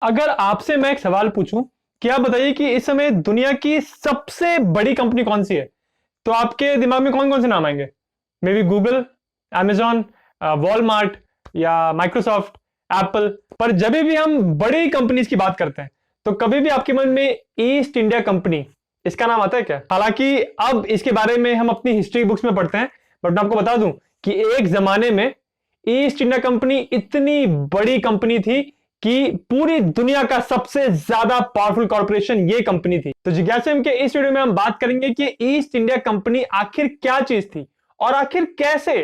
अगर आपसे मैं एक सवाल पूछूं कि आप बताइए कि इस समय दुनिया की सबसे बड़ी कंपनी कौन सी है, तो आपके दिमाग में कौन कौन से नाम आएंगे? May be Google, amazon, Walmart या माइक्रोसॉफ्ट, एप्पल। पर जब भी हम बड़ी कंपनीज की बात करते हैं तो कभी भी आपके मन में ईस्ट इंडिया कंपनी इसका नाम आता है क्या? हालांकि अब इसके बारे में हम अपनी हिस्ट्री बुक्स में पढ़ते हैं, बट मैं आपको बता दूं कि एक जमाने में ईस्ट इंडिया कंपनी इतनी बड़ी कंपनी थी कि पूरी दुनिया का सबसे ज्यादा पावरफुल कॉर्पोरेशन ये कंपनी थी। तो जिज्ञासा के इस वीडियो में हम बात करेंगे कि ईस्ट इंडिया कंपनी आखिर क्या चीज थी और आखिर कैसे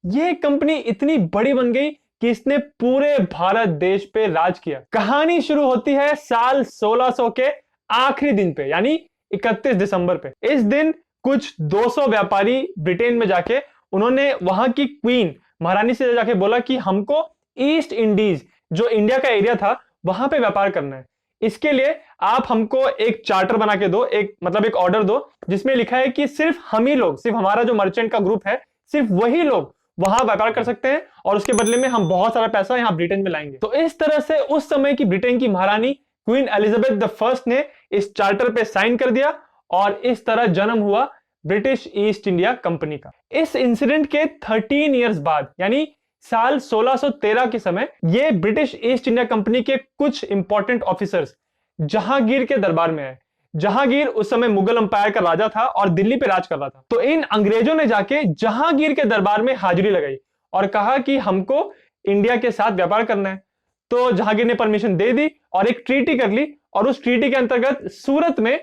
ये कंपनी इतनी बड़ी बन गई कि इसने पूरे भारत देश पे राज किया। कहानी शुरू होती है साल 1600 के आखिरी दिन पे, यानी 31 दिसंबर पे। इस दिन कुछ 200 व्यापारी ब्रिटेन में जाके उन्होंने वहां की क्वीन महारानी से जाके बोला कि हमको ईस्ट इंडीज जो इंडिया का एरिया था वहां पे व्यापार करना है। इसके लिए आप हमको एक चार्टर बना के दो, एक मतलब एक ऑर्डर दो जिसमें लिखा है कि सिर्फ हम ही लोग, सिर्फ हमारा जो मर्चेंट का ग्रुप है, सिर्फ वही लोग वहां व्यापार कर सकते हैं और उसके बदले में हम बहुत सारा पैसा यहां ब्रिटेन में लाएंगे। तो इस तरह से उस समय की ब्रिटेन की महारानी क्वीन एलिजाबेथ द फर्स्ट ने इस चार्टर पे साइन कर दिया और इस तरह जन्म हुआ ब्रिटिश ईस्ट इंडिया कंपनी का। इस इंसिडेंट के 13 इयर्स बाद, यानी साल 1613 के समय, ये ब्रिटिश ईस्ट इंडिया कंपनी के कुछ इंपॉर्टेंट ऑफिसर्स जहांगीर के दरबार में आए। जहांगीर उस समय मुगल अंपायर का राजा था और दिल्ली पे राज कर रहा था। तो इन अंग्रेजों ने जाके जहांगीर के दरबार में हाजिरी लगाई और कहा कि हमको इंडिया के साथ व्यापार करना है। तो जहांगीर ने परमिशन दे दी और एक ट्रीटी कर ली और उस ट्रीटी के अंतर्गत सूरत में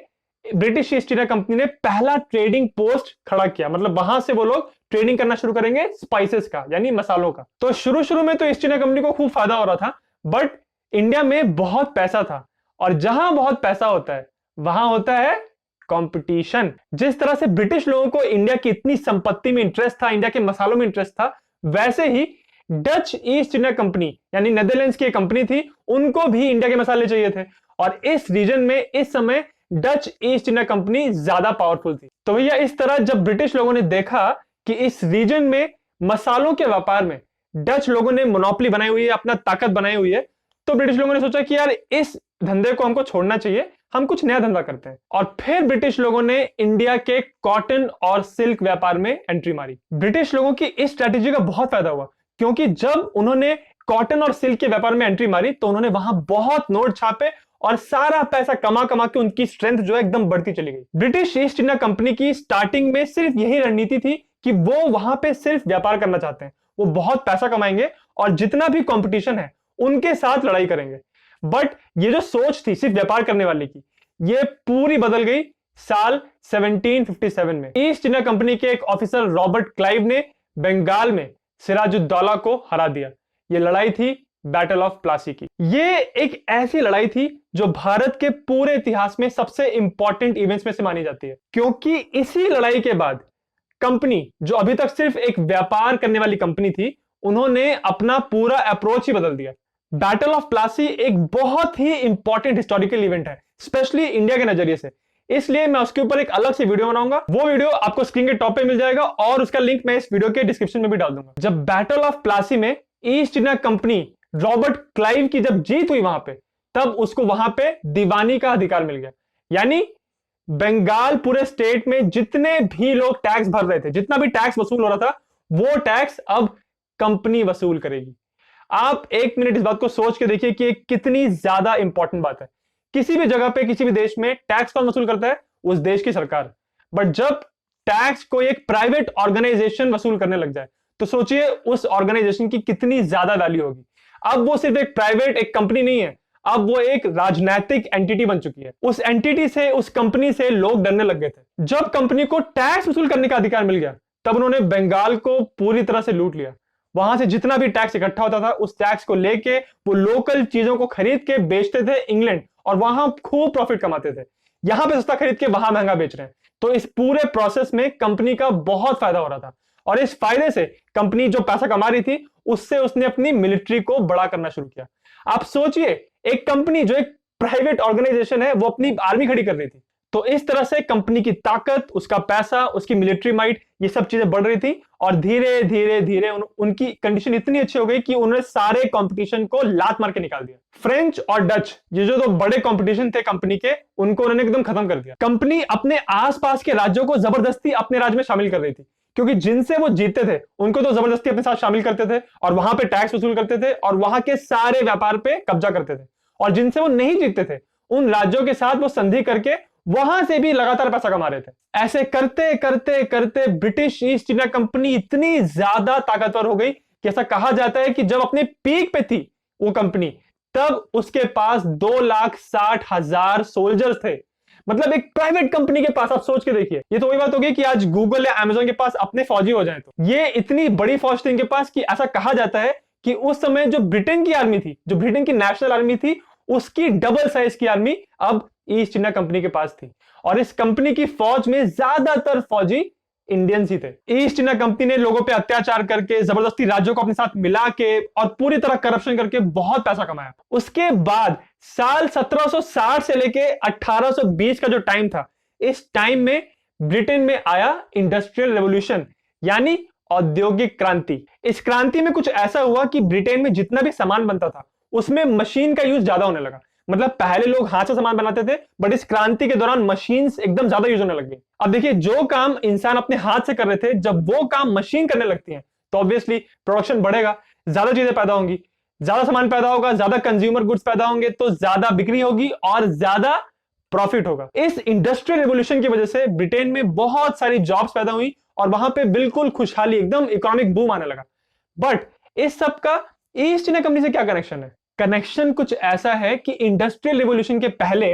ब्रिटिश ईस्ट इंडिया कंपनी ने पहला ट्रेडिंग पोस्ट खड़ा किया। मतलब वहां से वो लोग ट्रेडिंग करना शुरू करेंगे स्पाइसेस का, यानी मसालों का। तो शुरू शुरू में तो ईस्ट इंडिया कंपनी को खूब फायदा हो रहा था, बट इंडिया में बहुत पैसा था और जहां बहुत पैसा होता है वहां होता है कंपटीशन। जिस तरह से ब्रिटिश लोगों को इंडिया की इतनी संपत्ति में इंटरेस्ट था, इंडिया के मसालों में इंटरेस्ट था, वैसे ही डच ईस्ट इंडिया कंपनी यानी नेदरलैंड्स की कंपनी थी, उनको भी इंडिया के मसाले चाहिए थे। और इस रीजन में इस समय डच ईस्ट इंडिया कंपनी ज्यादा पावरफुल थी। तो भैया इस तरह जब ब्रिटिश लोगों ने देखा कि इस रीजन में मसालों के व्यापार में डच लोगों ने मोनोपोली बनाई हुई है, अपना ताकत बनाई हुई है, तो ब्रिटिश लोगों ने सोचा कि यार इस धंधे को हमको छोड़ना चाहिए, हम कुछ नया धंधा करते हैं। और फिर ब्रिटिश लोगों ने इंडिया के कॉटन और सिल्क व्यापार में एंट्री मारी। ब्रिटिश लोगों की इस स्ट्रैटेजी का बहुत फायदा हुआ, क्योंकि जब उन्होंने कॉटन और सिल्क के व्यापार में एंट्री मारी तो उन्होंने वहां बहुत नोट छापे और सारा पैसा कमा कमा के उनकी स्ट्रेंथ जो है एकदम बढ़ती चली गई। ब्रिटिश ईस्ट इंडिया कंपनी की स्टार्टिंग में सिर्फ यही रणनीति थी कि वो वहां पे सिर्फ व्यापार करना चाहते हैं, वो बहुत पैसा कमाएंगे और जितना भी कंपटीशन है उनके साथ लड़ाई करेंगे। बट ये जो सोच थी सिर्फ व्यापार करने वाले की, ये पूरी बदल गई साल 1757 में। ईस्ट इंडिया कंपनी के एक ऑफिसर रॉबर्ट क्लाइव ने बंगाल में सिराजुद्दौला को हरा दिया। ये लड़ाई थी बैटल ऑफ प्लासी की। ये एक ऐसी लड़ाई थी जो भारत के पूरे इतिहास में सबसे इंपॉर्टेंट इवेंट्स में से मानी जाती है, क्योंकि इसी लड़ाई के बाद कंपनी जो अभी तक सिर्फ एक व्यापार करने वाली कंपनी थी, उन्होंने अपना पूरा अप्रोच ही बदल दिया। बैटल ऑफ प्लासी एक बहुत ही इंपॉर्टेंट हिस्टोरिकल इवेंट है, स्पेशली इंडिया के नजरिए से, इसलिए मैं उसके ऊपर एक अलग से वीडियो बनाऊंगा। वो वीडियो आपको स्क्रीन के टॉप पे मिल जाएगा और उसका लिंक मैं इस वीडियो के डिस्क्रिप्शन में भी डाल दूंगा। जब बैटल ऑफ प्लासी में east India company Robert Clive की जब जीत हुई वहां पे, तब उसको वहां पे दीवानी का अधिकार मिल गया। यानी बंगाल पूरे स्टेट में जितने भी लोग टैक्स भर रहे थे, जितना भी टैक्स वसूल हो रहा था, वो टैक्स अब कंपनी वसूल करेगी। आप एक मिनट इस बात को सोच के देखिए कि कितनी ज्यादा इंपॉर्टेंट बात है। किसी भी जगह पे किसी भी देश में टैक्स कौन वसूल करता है? उस देश की सरकार। बट जब टैक्स को एक प्राइवेट ऑर्गेनाइजेशन वसूल करने लग जाए तो सोचिए उस ऑर्गेनाइजेशन की कितनी ज्यादा वैल्यू होगी। अब वो सिर्फ एक प्राइवेट एक कंपनी नहीं है, अब वो एक राजनैतिक एंटिटी बन चुकी है। उस एंटिटी से, उस कंपनी से लोग डरने लग गए थे। जब कंपनी को टैक्स वसूल करने का अधिकार मिल गया तब उन्होंने बंगाल को पूरी तरह से लूट लिया। वहां से जितना भी टैक्स इकट्ठा होता था उस टैक्स को लेके वो लोकल चीजों को खरीद के बेचते थे इंग्लैंड, और वहां खूब प्रॉफिट कमाते थे। यहां पे सस्ता खरीद के वहां महंगा बेच रहे हैं। तो इस पूरे प्रोसेस में कंपनी का बहुत फायदा हो रहा था और इस फायदे से कंपनी जो पैसा कमा रही थी उससे उसने अपनी मिलिट्री को बड़ा करना शुरू किया। आप सोचिए, एक कंपनी जो एक प्राइवेट ऑर्गेनाइजेशन है वो अपनी आर्मी खड़ी कर रही थी। तो इस तरह से कंपनी की ताकत, उसका पैसा, उसकी मिलिट्री माइट, ये सब चीजें बढ़ रही थी और धीरे धीरे धीरे उनकी कंडीशन इतनी अच्छी हो गई कि उन्होंने सारे कंपटीशन को लात मार के निकाल दिया। फ्रेंच और डच, ये जो दो बड़े कंपटीशन थे कंपनी के, उनको उन्होंने एकदम खत्म कर दिया। कंपनी अपने आसपास के राज्यों को जबरदस्ती अपने राज्य में शामिल कर रही थी, क्योंकि जिनसे वो जीतते थे उनको तो जबरदस्ती अपने साथ शामिल करते थे और वहां पे टैक्स वसूल करते थे और वहां के सारे व्यापार पे कब्जा करते थे। और जिनसे वो नहीं जीतते थे उन राज्यों के साथ वो संधि करके वहां से भी लगातार पैसा कमा रहे थे। ऐसे करते करते करते ब्रिटिश ईस्ट इंडिया कंपनी इतनी ज्यादा ताकतवर हो गई कि ऐसा कहा जाता है कि जब अपने पीक पे थी वो कंपनी, तब उसके पास 2,60,000 सोल्जर्स थे। मतलब एक प्राइवेट कंपनी के पास, आप सोच के देखिए, ये तो वही बात होगी कि आज गूगल या अमेज़न के पास अपने फौजी हो जाए। तो ये इतनी बड़ी फौज थी इनके पास कि ऐसा कहा जाता है कि उस समय जो ब्रिटेन की आर्मी थी, जो ब्रिटेन की नेशनल आर्मी थी, उसकी डबल साइज की आर्मी अब ईस्ट इंडिया कंपनी के पास थी। और इस कंपनी की फौज में ज्यादातर फौजी इंडियंस ही थे। ईस्ट इंडिया कंपनी ने लोगों पे अत्याचार करके, जबरदस्ती राज्यों को अपने साथ मिला के और पूरी तरह करप्शन करके बहुत पैसा कमाया। उसके बाद साल 1760 से लेके 1820 का जो टाइम था, इस टाइम में ब्रिटेन में आया इंडस्ट्रियल रेवोल्यूशन, यानी औद्योगिक क्रांति। इस क्रांति में कुछ ऐसा हुआ कि ब्रिटेन में जितना भी सामान बनता था उसमें मशीन का यूज ज्यादा होने लगा। मतलब पहले लोग हाथ से सामान बनाते थे, बट इस क्रांति के दौरान मशीन्स एकदम ज्यादा यूज होने लग गई। अब देखिए, जो काम इंसान अपने हाथ से कर रहे थे, जब वो काम मशीन करने लगती है तो ऑब्वियसली प्रोडक्शन बढ़ेगा, ज्यादा चीजें पैदा होंगी, ज्यादा सामान पैदा होगा, ज्यादा कंज्यूमर गुड्स पैदा होंगे, तो ज्यादा बिक्री होगी और ज्यादा प्रॉफिट होगा। इस इंडस्ट्रियल रेवोल्यूशन की वजह से ब्रिटेन में बहुत सारी जॉब्स पैदा हुई और वहां पे बिल्कुल खुशहाली, एकदम इकोनॉमिक बूम आने लगा। बट इस सब का ईस्ट इंडिया कंपनी से क्या कनेक्शन है? कनेक्शन कुछ ऐसा है कि इंडस्ट्रियल रिवॉल्यूशन के पहले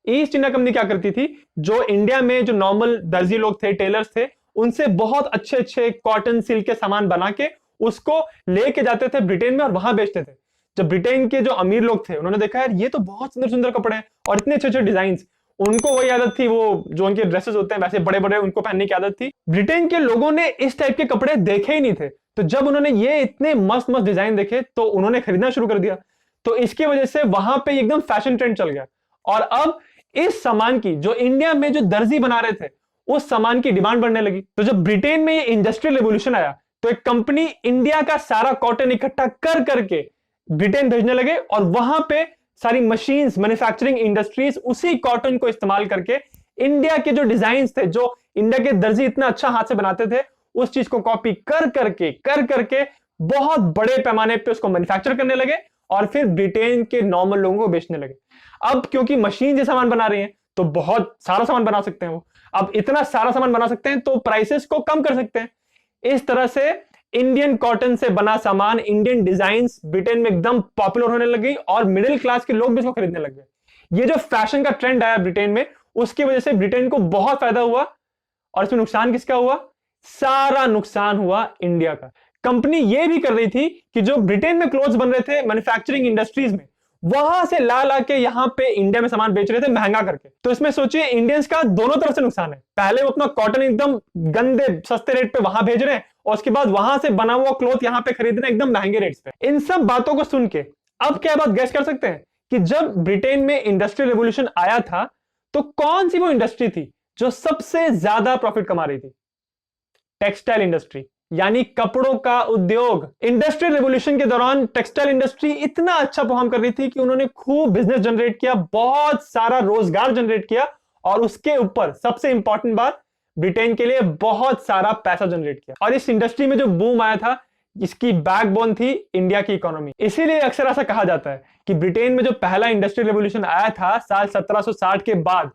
ईस्ट इंडिया कंपनी क्या करती थी, जो इंडिया में जो नॉर्मल दर्जी लोग थे, टेलर्स थे, उनसे बहुत अच्छे अच्छे कॉटन सिल्क के सामान बना के उसको लेके जाते थे ब्रिटेन में और वहां बेचते थे। जब ब्रिटेन के जो अमीर लोग थे उन्होंने देखा, यार ये तो बहुत सुंदर सुंदर कपड़े हैं और इतने अच्छे अच्छे डिजाइन, उनको वही आदत थी, वो जो उनके ड्रेसेस होते हैं वैसे बड़े बड़े उनको पहनने की आदत थी। ब्रिटेन के लोगों ने इस टाइप के कपड़े देखे ही नहीं थे, तो जब उन्होंने ये इतने मस्त मस्त डिजाइन देखे तो उन्होंने खरीदना शुरू कर दिया। तो इसकी वजह से वहां पे एकदम फैशन ट्रेंड चल गया और अब इस सामान की, जो इंडिया में जो दर्जी बना रहे थे, उस सामान की डिमांड बढ़ने लगी। तो जब ब्रिटेन में ये इंडस्ट्रियल रेवोल्यूशन आया तो एक कंपनी इंडिया का सारा कॉटन इकट्ठा कर करके ब्रिटेन भेजने लगे और वहां पे सारी मशीन्स, मैन्युफैक्चरिंग इंडस्ट्रीज उसी कॉटन को इस्तेमाल करके इंडिया के जो डिजाइन थे, जो इंडिया के दर्जी इतना अच्छा हाथ से बनाते थे, उस चीज को कॉपी कर करके बहुत बड़े पैमाने पे उसको मैन्युफैक्चर करने लगे और फिर ब्रिटेन के नॉर्मल लोगों को बेचने लगे। अब क्योंकि मशीन जो सामान बना रही है तो बहुत सारा सामान बना सकते हैं वो, अब इतना सारा सामान बना सकते हैं तो प्राइसेस को कम कर सकते हैं। इस तरह से इंडियन कॉटन से बना सामान, इंडियन डिजाइन्स ब्रिटेन में एकदम पॉपुलर होने लग गई और मिडिल क्लास के लोग भी इसको खरीदने लग गए। ये जो फैशन का ट्रेंड आया ब्रिटेन में, उसकी वजह से ब्रिटेन को बहुत फायदा हुआ और इसमें नुकसान किसका हुआ? सारा नुकसान हुआ इंडिया का। कंपनी ये भी कर रही थी कि जो ब्रिटेन में क्लोथ्स बन रहे थे मैन्युफैक्चरिंग इंडस्ट्रीज में, वहां से ला के यहां पे इंडिया में सामान बेच रहे थे महंगा करके। तो इसमें सोचिए, इंडियंस का दोनों तरफ से नुकसान है। पहले वो अपना कॉटन एकदम गंदे सस्ते रेट पे वहां भेज रहे हैं और उसके बाद वहां से बना हुआ क्लॉथ यहां पे खरीद रहे हैं एकदम महंगे रेट्स पे। इन सब बातों को सुन के अब क्या बात गैस कर सकते हैं कि जब ब्रिटेन में इंडस्ट्रियल रेवोल्यूशन आया था तो कौन सी वो इंडस्ट्री थी जो सबसे ज्यादा प्रॉफिट कमा रही थी? टेक्सटाइल इंडस्ट्री, यानी कपड़ों का उद्योग। इंडस्ट्रियल रेवोल्यूशन के दौरान टेक्सटाइल इंडस्ट्री इतना अच्छा परफॉर्म कर रही थी कि उन्होंने खूब बिजनेस जनरेट किया, बहुत सारा रोजगार जनरेट किया और उसके ऊपर सबसे इंपॉर्टेंट बात, ब्रिटेन के लिए बहुत सारा पैसा जनरेट किया। और इस इंडस्ट्री में जो बूम आया था, इसकी बैकबोन थी इंडिया की इकोनॉमी। इसीलिए अक्सर ऐसा कहा जाता है कि ब्रिटेन में जो पहला इंडस्ट्रियल रेवोल्यूशन आया था साल 1760 के बाद,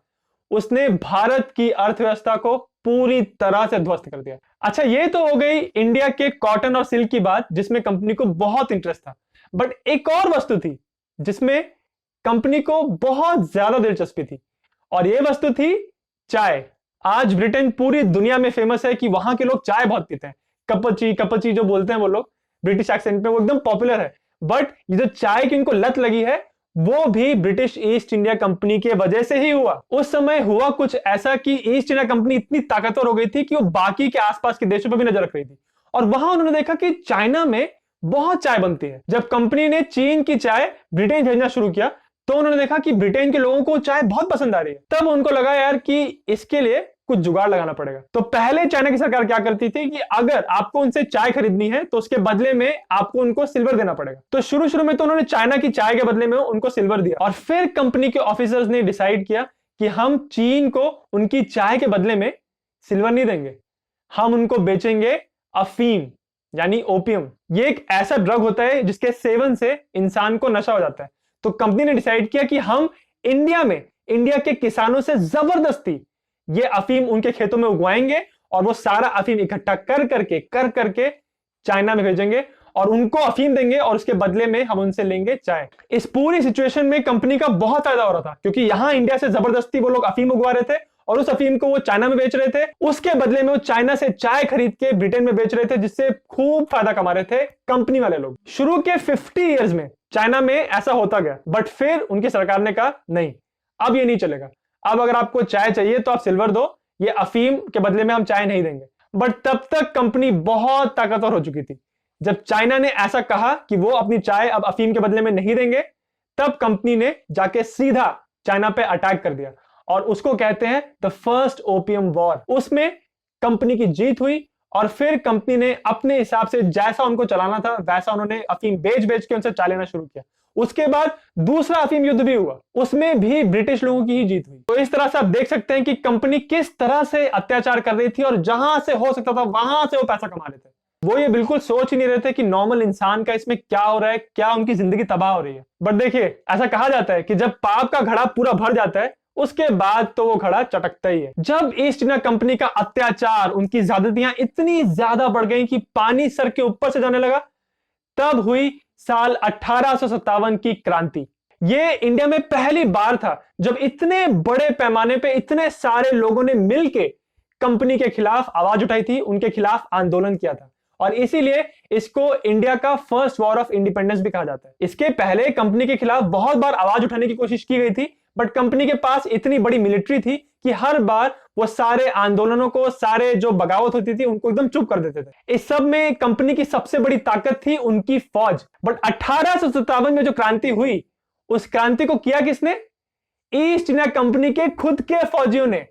उसने भारत की अर्थव्यवस्था को पूरी तरह से ध्वस्त कर दिया। अच्छा, ये तो हो गई इंडिया के कॉटन और सिल्क की बात, जिसमें कंपनी को बहुत इंटरेस्ट था। बट एक और वस्तु थी जिसमें कंपनी को बहुत ज्यादा दिलचस्पी थी और यह वस्तु थी चाय। आज ब्रिटेन पूरी दुनिया में फेमस है कि वहां के लोग चाय बहुत पीते हैं। कपची जो बोलते हैं वो लोग ब्रिटिश एक्सेंट पे, वो एकदम पॉपुलर है। बट ये जो चाय की इनको लत लगी है, वो भी ब्रिटिश ईस्ट इंडिया कंपनी के वजह से ही हुआ। उस समय हुआ कुछ ऐसा कि ईस्ट इंडिया कंपनी इतनी ताकतवर हो गई थी कि वो बाकी के आसपास के देशों पर भी नजर रख रही थी और वहां उन्होंने देखा कि चाइना में बहुत चाय बनती है। जब कंपनी ने चीन की चाय ब्रिटेन भेजना शुरू किया तो उन्होंने देखा कि ब्रिटेन के लोगों को चाय बहुत पसंद आ रही है। तब उनको लगा यार कि इसके लिए कुछ जुगाड़ लगाना पड़ेगा। तो पहले चाइना की सरकार क्या करती थी कि अगर आपको उनसे चाय खरीदनी है तो उसके बदले में आपको उनको सिल्वर देना पड़ेगा। तो शुरू शुरू में तो उन्होंने चाइना की चाय के बदले में उनको सिल्वर दिया, और फिर कंपनी के ऑफिसर्स ने डिसाइड किया कि हम चीन को उनकी चाय के बदले में सिल्वर नहीं देंगे, हम उनको बेचेंगे अफीम यानी ओपियम। ये एक ऐसा ड्रग होता है जिसके सेवन से इंसान को नशा हो जाता है। तो कंपनी ने डिसाइड किया कि हम इंडिया के किसानों से जबरदस्ती ये अफीम उनके खेतों में उगवाएंगे और वो सारा अफीम इकट्ठा कर करके चाइना में भेजेंगे और उनको अफीम देंगे और उसके बदले में हम उनसे लेंगे चाय। इस पूरी सिचुएशन में कंपनी का बहुत फायदा हो रहा था, क्योंकि यहां इंडिया से जबरदस्ती वो लोग अफीम उगवा रहे थे और उस अफीम को वो चाइना में बेच रहे थे। उसके बदले में वो चाइना से चाय खरीद के ब्रिटेन में बेच रहे थे, जिससे खूब फायदा कमा रहे थे कंपनी वाले लोग। शुरू के 50 इयर्स में चाइना में ऐसा होता गया, बट फिर उनकी सरकार ने कहा नहीं, अब ये नहीं चलेगा। अब अगर आपको चाय चाहिए तो आप सिल्वर दो, ये अफीम के बदले में हम चाय नहीं देंगे। बट तब तक कंपनी बहुत ताकतवर हो चुकी थी। जब चाइना ने ऐसा कहा कि वो अपनी चाय अब अफीम के बदले में नहीं देंगे, तब कंपनी ने जाके सीधा चाइना पे अटैक कर दिया, और उसको कहते हैं द फर्स्ट ओपियम वॉर। उसमें कंपनी की जीत हुई और फिर कंपनी ने अपने हिसाब से जैसा उनको चलाना था वैसा उन्होंने अफीम बेच बेच के उनसे चाय लेना शुरू किया। उसके बाद दूसरा अफीम युद्ध भी हुआ, उसमें भी ब्रिटिश लोगों की ही जीत हुई। तो इस तरह से आप देख सकते हैं कि कंपनी किस तरह से अत्याचार कर रही थी, और जहां से हो सकता था वहां से वो पैसा कमा रहे थे। वो ये बिल्कुल सोच ही नहीं रहे थे कि नॉर्मल इंसान का इसमें क्या हो रहा है, क्या उनकी जिंदगी तबाह हो रही है। बट देखिए, ऐसा कहा जाता है कि जब पाप का घड़ा पूरा भर जाता है उसके बाद तो वो घड़ा चटकता ही है। जब ईस्ट इंडिया कंपनी का अत्याचार, उनकी ज्यादतियां इतनी ज्यादा बढ़ गई कि पानी सर के ऊपर से जाने लगा, तब हुई साल 1857 की क्रांति। ये इंडिया में पहली बार था जब इतने बड़े पैमाने पे इतने सारे लोगों ने मिलके कंपनी के खिलाफ आवाज उठाई थी, उनके खिलाफ आंदोलन किया था, और इसीलिए इसको इंडिया का फर्स्ट वॉर ऑफ इंडिपेंडेंस भी कहा जाता है। इसके पहले कंपनी के खिलाफ बहुत बार आवाज उठाने की कोशिश की गई थी, बट कंपनी के पास इतनी बड़ी मिलिट्री थी कि हर बार वो सारे आंदोलनों को, सारे जो बगावत होती थी उनको एकदम चुप कर देते थे। इस सब में कंपनी की सबसे बड़ी ताकत थी उनकी फौज। बट 1857 में जो क्रांति हुई, उस क्रांति को किया किसने? ईस्ट इंडिया कंपनी के खुद के फौजियों ने।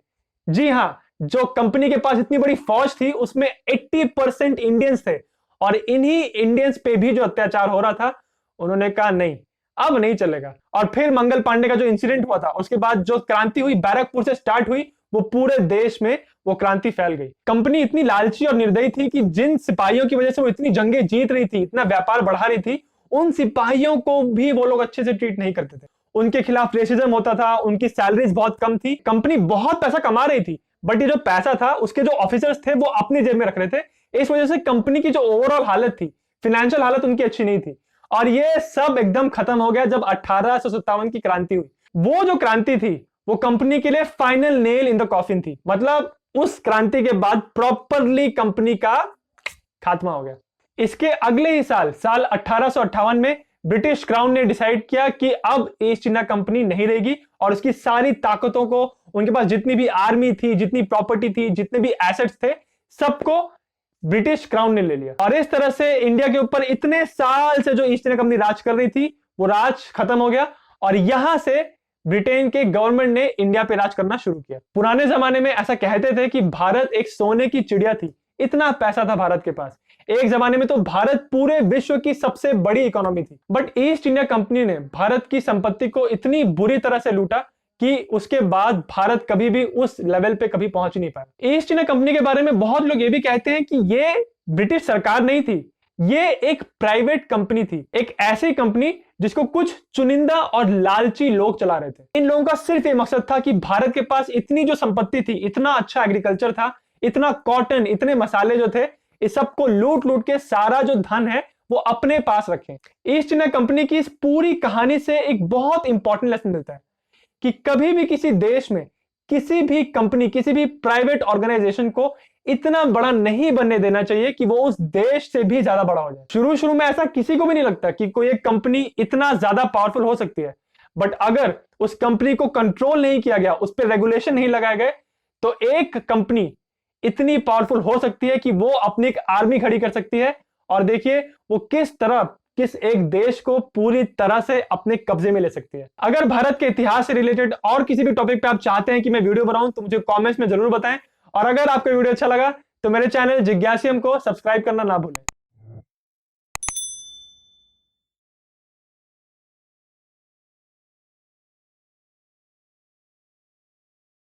जी हां, जो कंपनी के पास इतनी बड़ी फौज थी उसमें 80% इंडियंस थे, और इन्हीं इंडियंस पे भी जो अत्याचार हो रहा था, उन्होंने कहा नहीं, अब नहीं चलेगा। और फिर मंगल पांडे का जो इंसिडेंट हुआ था, उसके बाद जो क्रांति हुई बैरकपुर से स्टार्ट हुई, वो पूरे देश में वो क्रांति फैल गई। कंपनी इतनी लालची और निर्दयी थी कि जिन सिपाहियों की वजह से वो इतनी जंगें जीत रही थी, इतना व्यापार बढ़ा रही थी, उन सिपाहियों को भी वो लोग अच्छे से ट्रीट नहीं करते थे। उनके खिलाफ रेसिज्म होता था, उनकी सैलरीज बहुत कम थी। कंपनी बहुत पैसा कमा रही थी, बट ये जो पैसा था उसके जो ऑफिसर्स थे वो अपनी जेब में रख रहे थे। इस वजह से कंपनी की जो ओवरऑल हालत थी, फाइनेंशियल हालत उनकी अच्छी नहीं थी, और ये सब एकदम खत्म हो गया जब 1857 की क्रांति हुई। वो जो क्रांति थी वो कंपनी के लिए final nail in the coffin थी। मतलब उस क्रांति के बाद प्रॉपरली कंपनी का खात्मा हो गया। इसके अगले ही साल 1858 में ब्रिटिश क्राउन ने डिसाइड किया कि अब ईस्ट इंडिया कंपनी नहीं रहेगी, और उसकी सारी ताकतों को, उनके पास जितनी भी आर्मी थी, जितनी प्रॉपर्टी थी, जितने भी एसेट्स थे, सबको ब्रिटिश क्राउन ने ले लिया। और इस तरह से इंडिया के ऊपर इतने साल से जो ईस्ट इंडिया कंपनी राज कर रही थी, वो राज खत्म हो गया, और यहां से ब्रिटेन के गवर्नमेंट ने इंडिया पे राज करना शुरू किया। पुराने जमाने में ऐसा कहते थे कि भारत एक सोने की चिड़िया थी, इतना पैसा था भारत के पास। एक जमाने में तो भारत पूरे विश्व की सबसे बड़ी इकोनॉमी थी। बट ईस्ट इंडिया कंपनी ने भारत की संपत्ति को इतनी बुरी तरह से लूटा कि उसके बाद भारत कभी भी उस लेवल पे कभी पहुंच नहीं पाया। ईस्ट इंडिया कंपनी के बारे में बहुत लोग ये भी कहते हैं कि ये ब्रिटिश सरकार नहीं थी, ये एक प्राइवेट कंपनी थी, एक ऐसी कंपनी जिसको कुछ चुनिंदा और लालची लोग चला रहे थे। इन लोगों का सिर्फ ये मकसद था कि भारत के पास इतनी जो संपत्ति थी, इतना अच्छा एग्रीकल्चर था, इतना कॉटन, इतने मसाले जो थे, इस सबको लूट लूट के सारा जो धन है वो अपने पास रखें। ईस्ट इंडिया कंपनी की इस पूरी कहानी से एक बहुत इंपॉर्टेंट लेसन मिलता है कि कभी भी किसी देश में किसी भी कंपनी, किसी भी प्राइवेट ऑर्गेनाइजेशन को इतना बड़ा नहीं बनने देना चाहिए कि वो उस देश से भी ज्यादा बड़ा हो जाए। शुरू शुरू में ऐसा किसी को भी नहीं लगता कि कोई एक कंपनी इतना ज्यादा पावरफुल हो सकती है, बट अगर उस कंपनी को कंट्रोल नहीं किया गया, उस पर रेगुलेशन नहीं लगाए गए, तो एक कंपनी इतनी पावरफुल हो सकती है कि वो अपनी एक आर्मी खड़ी कर सकती है। और देखिए वो किस तरह किस एक देश को पूरी तरह से अपने कब्जे में ले सकती है। अगर भारत के इतिहास से रिलेटेड और किसी भी टॉपिक पे आप चाहते हैं कि मैं वीडियो बनाऊं तो मुझे कमेंट्स में जरूर बताएं। और अगर आपको वीडियो अच्छा लगा तो मेरे चैनल जिज्ञासियम को सब्सक्राइब करना ना भूलें।